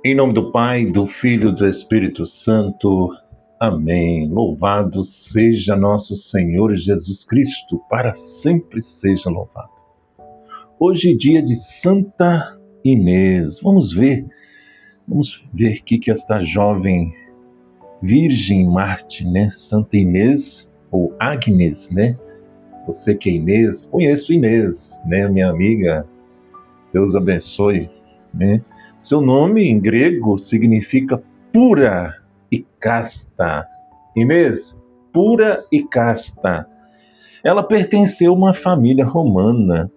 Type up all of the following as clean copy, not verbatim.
Em nome do Pai, do Filho e do Espírito Santo. Amém. Louvado seja nosso Senhor Jesus Cristo, para sempre seja louvado. Hoje, dia de Santa Inês. Vamos ver o que esta jovem Virgem Mártir, né? Santa Inês, ou Agnes, né? Você que é Inês, conheço Inês, né? Minha amiga, Deus abençoe, né? Seu nome em grego significa pura e casta. Inês, pura e casta. Ela pertenceu a uma família romana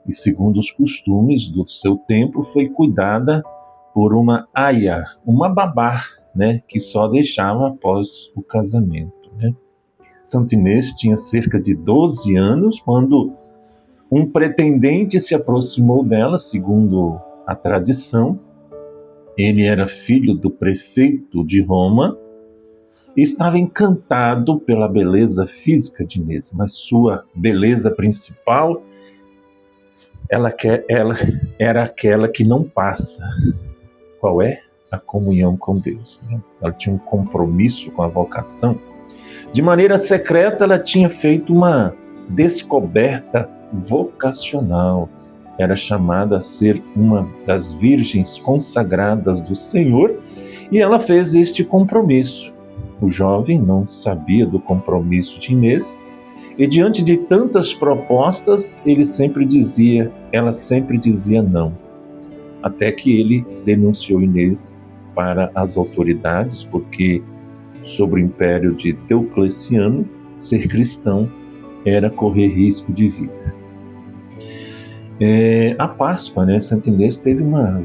e, segundo os costumes do seu tempo, foi cuidada por uma aia, uma babá, né, que só deixava após o casamento, né? Santa Inês tinha cerca de 12 anos quando um pretendente se aproximou dela, segundo a tradição. Ele era filho do prefeito de Roma e estava encantado pela beleza física de Inês, mas sua beleza principal ela era aquela que não passa. Qual é? A comunhão com Deus, né? Ela tinha um compromisso com a vocação. De maneira secreta, ela tinha feito uma descoberta vocacional. Era chamada a ser uma das virgens consagradas do Senhor e ela fez este compromisso. O jovem não sabia do compromisso de Inês e, diante de tantas propostas, ela sempre dizia não. Até que ele denunciou Inês para as autoridades, porque, sob o império de Diocleciano, ser cristão era correr risco de vida. A Páscoa, né? Santa Inês teve uma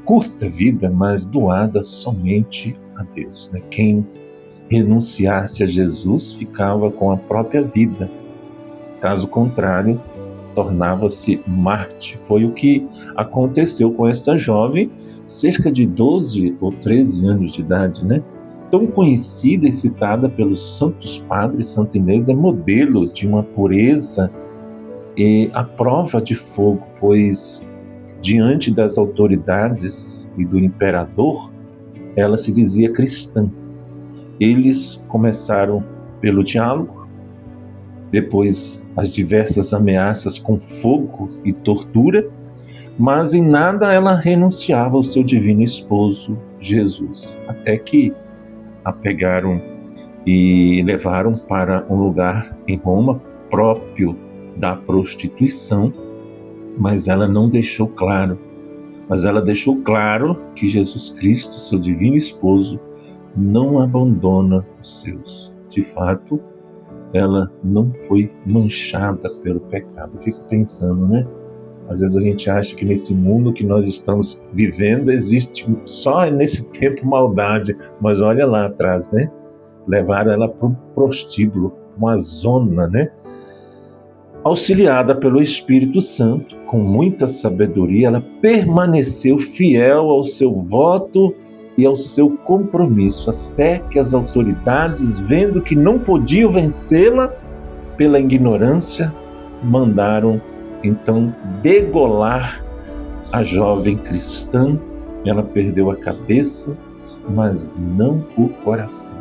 curta vida, mas doada somente a Deus, né? Quem renunciasse a Jesus ficava com a própria vida. Caso contrário, tornava-se mártir. Foi o que aconteceu com esta jovem, cerca de 12 ou 13 anos de idade, né? Tão conhecida e citada pelos santos padres, Santa Inês é modelo de uma pureza e a prova de fogo, pois diante das autoridades e do imperador, ela se dizia cristã. Eles começaram pelo diálogo, depois as diversas ameaças com fogo e tortura, mas em nada ela renunciava ao seu divino esposo, Jesus, até que a pegaram e levaram para um lugar em Roma próprio da prostituição, mas ela deixou claro que Jesus Cristo, seu divino esposo, não abandona os seus. De fato, ela não foi manchada pelo pecado. Eu fico pensando, né? Às vezes a gente acha que nesse mundo que nós estamos vivendo existe só nesse tempo maldade, mas olha lá atrás, né? Levaram ela para um prostíbulo, uma zona, né? Auxiliada pelo Espírito Santo, com muita sabedoria, ela permaneceu fiel ao seu voto e ao seu compromisso, até que as autoridades, vendo que não podiam vencê-la pela ignorância, mandaram então degolar a jovem cristã. Ela perdeu a cabeça, mas não o coração.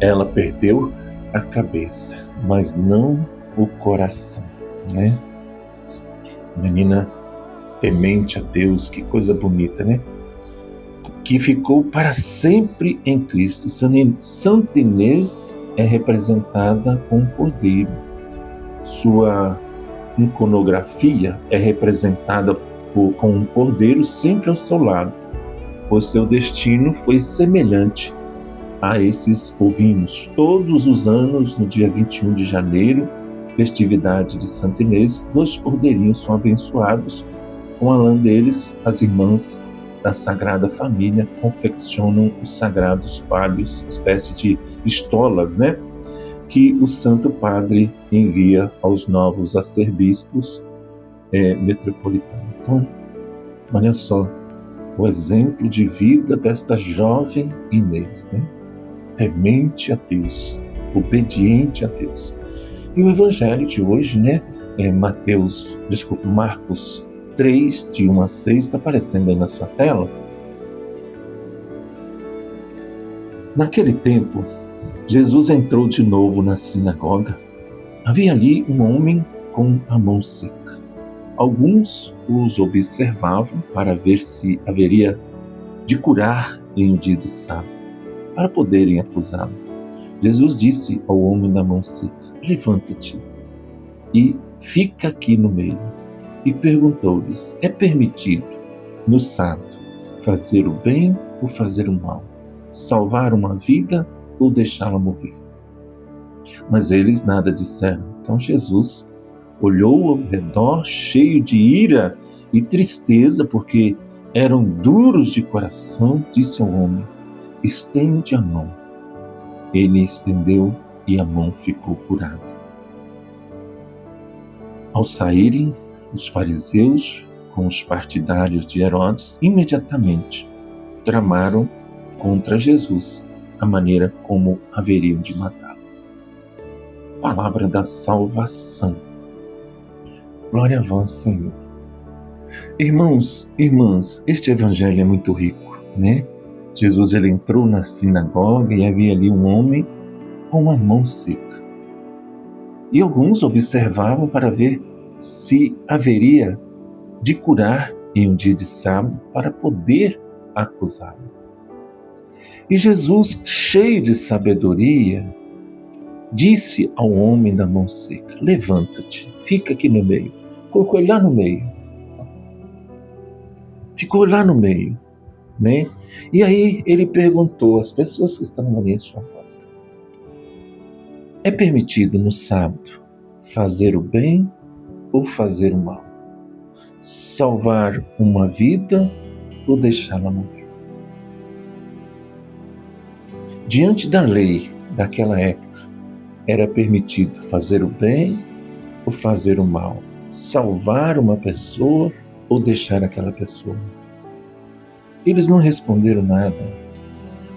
Ela perdeu a cabeça, mas não o coração, né? Menina temente a Deus, que coisa bonita, né? Que ficou para sempre em Cristo. Santa Inês é representada com um cordeiro. Sua iconografia é representada com um cordeiro sempre ao seu lado, pois seu destino foi semelhante a esses ovinos. Todos os anos, no dia 21 de janeiro, festividade de Santa Inês, 2 cordeirinhos são abençoados. Com a lã deles, as irmãs da Sagrada Família confeccionam os sagrados palhos, espécie de estolas, né? Que o Santo Padre envia aos novos arcebispos metropolitanos. Então, olha só, o exemplo de vida desta jovem Inês, né? Temente a Deus, obediente a Deus. E o Evangelho de hoje, né? Marcos 3, de 1 a 6, está aparecendo aí na sua tela. Naquele tempo, Jesus entrou de novo na sinagoga. Havia ali um homem com a mão seca. Alguns os observavam para ver se haveria de curar em um dia de sábado, para poderem acusá-lo. Jesus disse ao homem da mão seca: levanta-te e fica aqui no meio. E perguntou-lhes: é permitido no sábado fazer o bem ou fazer o mal? Salvar uma vida ou deixá-la morrer? Mas eles nada disseram. Então Jesus olhou ao redor, cheio de ira e tristeza, porque eram duros de coração, disse ao homem: estende a mão. Ele estendeu e a mão ficou curada. Ao saírem, os fariseus, com os partidários de Herodes, imediatamente tramaram contra Jesus a maneira como haveriam de matá-lo. Palavra da salvação. Glória a vós, Senhor. Irmãos, irmãs, este evangelho é muito rico, né? Jesus, ele entrou na sinagoga e havia ali um homem com a mão seca. E alguns observavam para ver se haveria de curar em um dia de sábado para poder acusá-lo. E Jesus, cheio de sabedoria, disse ao homem da mão seca: levanta-te, fica aqui no meio. Colocou ele lá no meio. Ficou lá no meio, né? E aí ele perguntou às pessoas que estavam ali à sua volta: é permitido no sábado fazer o bem ou fazer o mal? Salvar uma vida ou deixá-la morrer? Diante da lei daquela época, era permitido fazer o bem ou fazer o mal? Salvar uma pessoa ou deixar aquela pessoa? Eles não responderam nada,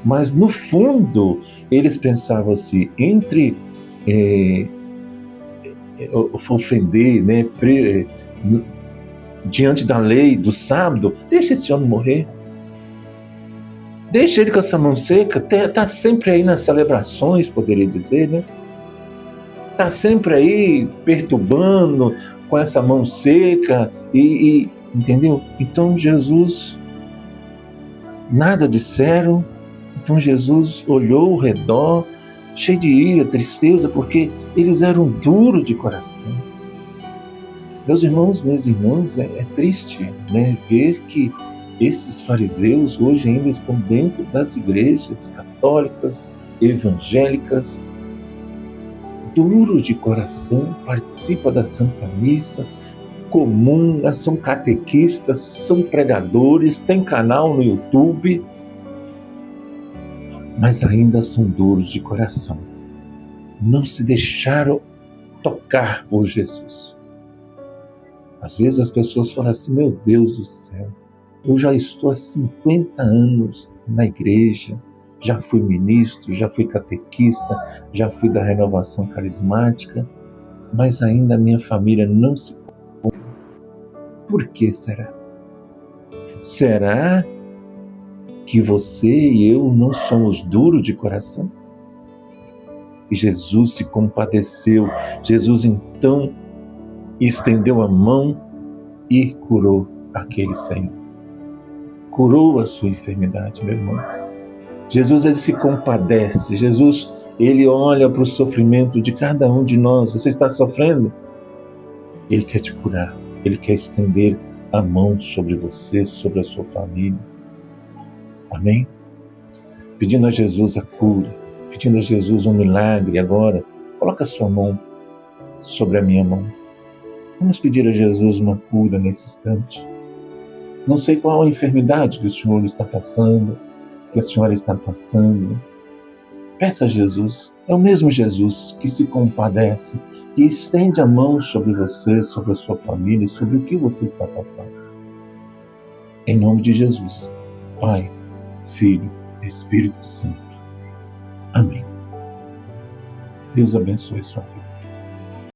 mas no fundo eles pensavam assim, entre ofender, né, diante da lei do sábado, deixa esse homem morrer. Deixa ele com essa mão seca, está sempre aí nas celebrações, poderia dizer, né? Está sempre aí perturbando com essa mão seca, entendeu? Então Jesus, nada disseram. Então Jesus olhou ao redor, cheio de ira, tristeza, porque eles eram duros de coração. Meus irmãos, minhas irmãs, é triste, né, ver que esses fariseus hoje ainda estão dentro das igrejas católicas, evangélicas, duros de coração, participam da Santa Missa, comum, são catequistas, são pregadores, têm canal no YouTube, mas ainda são duros de coração. Não se deixaram tocar por Jesus. Às vezes as pessoas falam assim: meu Deus do céu, eu já estou há 50 anos na igreja, já fui ministro, já fui catequista, já fui da renovação carismática, mas ainda a minha família não se converteu. Por que será? Será que você e eu não somos duros de coração? E Jesus se compadeceu. Jesus então estendeu a mão e curou aquele Senhor. Curou a sua enfermidade, meu irmão. Jesus, ele se compadece. Jesus, ele olha para o sofrimento de cada um de nós. Você está sofrendo? Ele quer te curar. Ele quer estender a mão sobre você, sobre a sua família. Amém? Pedindo a Jesus a cura, pedindo a Jesus um milagre agora. Coloca a sua mão sobre a minha mão. Vamos pedir a Jesus uma cura nesse instante. Não sei qual a enfermidade que o Senhor está passando, que a senhora está passando. Peça a Jesus. É o mesmo Jesus que se compadece, que estende a mão sobre você, sobre a sua família, sobre o que você está passando. Em nome de Jesus, Pai, Filho, Espírito Santo. Amém. Deus abençoe a sua vida.